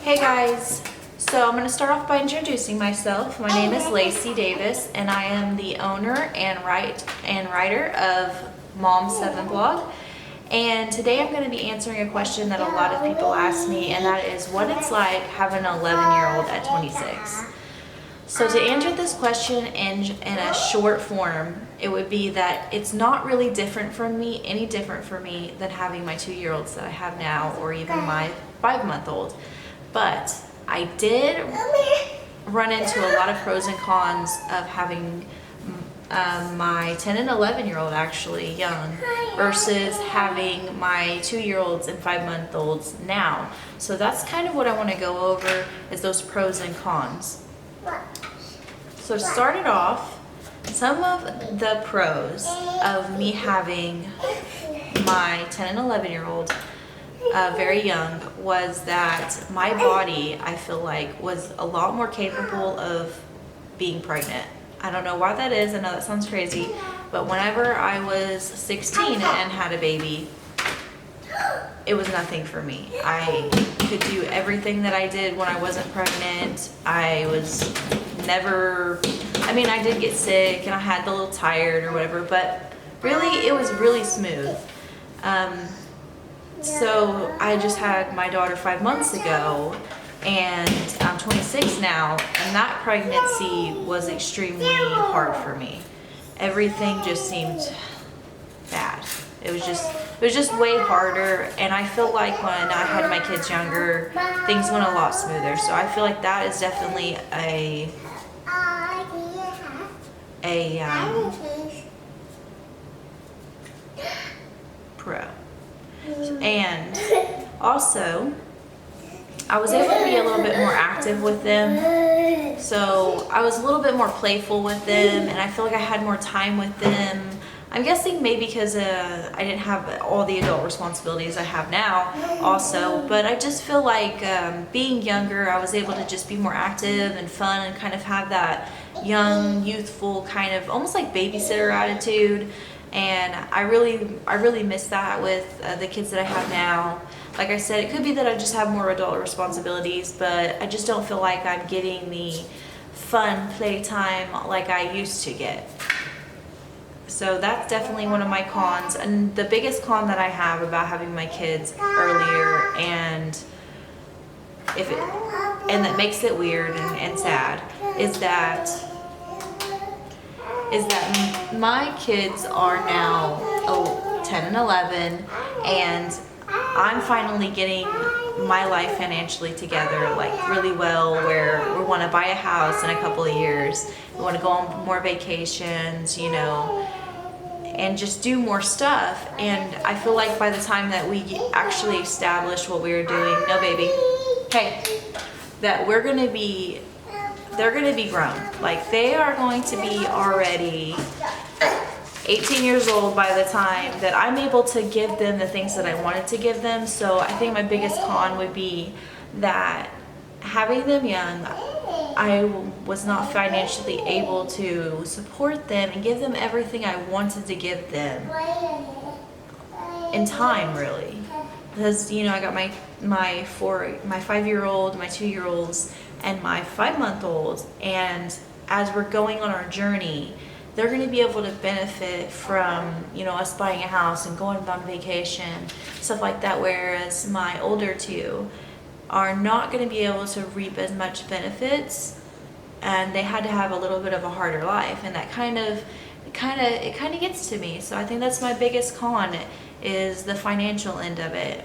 Hey guys, so I'm going to start off by introducing myself. My name is Lacey Davis and I am the owner and writer of Mom7 blog. And today I'm going to be answering a question that a lot of people ask me, and that is what it's like having an 11-year-old at 26. So to answer this question in a short form, it would be that it's not really any different for me than having my 2-year-olds that I have now, or even my 5-month-old. But I did run into a lot of pros and cons of having my 10 and 11-year-old actually young versus having my 2-year-olds and 5-month-olds now. So that's kind of what I want to go over, is those pros and cons. So to start it off, some of the pros of me having my 10 and 11-year-old very young was that my body, I feel like, was a lot more capable of being pregnant. I don't know why that is. I know that sounds crazy, but whenever I was 16 and had a baby, it was nothing for me. I could do everything that I did when I wasn't pregnant. I did get sick and I had a little tired or whatever, but really it was really smooth. So I just had my daughter 5 months ago, and I'm 26 now, and that pregnancy was extremely hard for me. Everything just seemed bad. It was just way harder, and I feel like when I had my kids younger, things went a lot smoother. So I feel like that is definitely a pro. And also, I was able to be a little bit more active with them. So I was a little bit more playful with them, and I feel like I had more time with them. I'm guessing maybe because I didn't have all the adult responsibilities I have now also, but I just feel like being younger, I was able to just be more active and fun and kind of have that young, youthful kind of almost like babysitter attitude. And I really miss that with the kids that I have now. Like I said, it could be that I just have more adult responsibilities, but I just don't feel like I'm getting the fun playtime like I used to get. So that's definitely one of my cons. And the biggest con that I have about having my kids earlier and that makes it weird and sad is that my kids are now 10 and 11, and I'm finally getting my life financially together, like really well, where we want to buy a house in a couple of years. We want to go on more vacations, and just do more stuff. And I feel like by the time that we actually establish what we were doing, no baby, hey, that they're going to be grown. Like, they are going to be already 18 years old by the time that I'm able to give them the things that I wanted to give them. So I think my biggest con would be that having them young, I was not financially able to support them and give them everything I wanted to give them in time, really. Because, I got my 5-year-old, my 2-year-olds, and my 5-month-old, and as we're going on our journey, they're going to be able to benefit from, us buying a house and going on vacation, stuff like that, whereas my older two are not going to be able to reap as much benefits, and they had to have a little bit of a harder life, and that kind of gets to me. So I think that's my biggest con, is the financial end of it.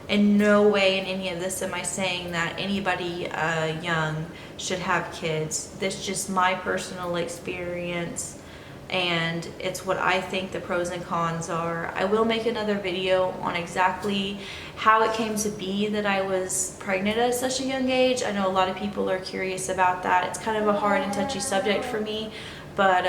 In no way in any of this am I saying that anybody young should have kids. This is just my personal experience, and it's what I think the pros and cons are. I will make another video on exactly how it came to be that I was pregnant at such a young age. I know a lot of people are curious about that. It's kind of a hard and touchy subject for me, but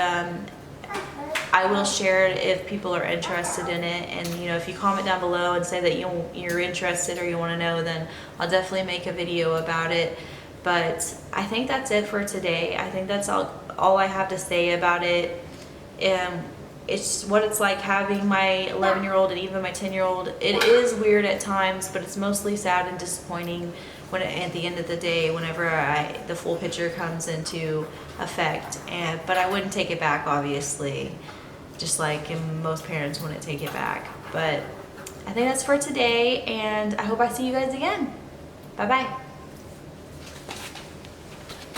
I will share it if people are interested in it. And if you comment down below and say that you're interested or you want to know, then I'll definitely make a video about it. But I think that's it for today. I think that's all I have to say about it. it's what it's like having my 11-year-old and even my 10-year-old. It is weird at times, but it's mostly sad and disappointing when at the end of the day, whenever the full picture comes into effect. But I wouldn't take it back, obviously, just like most parents wouldn't take it back. But I think that's for today, and I hope I see you guys again. Bye bye.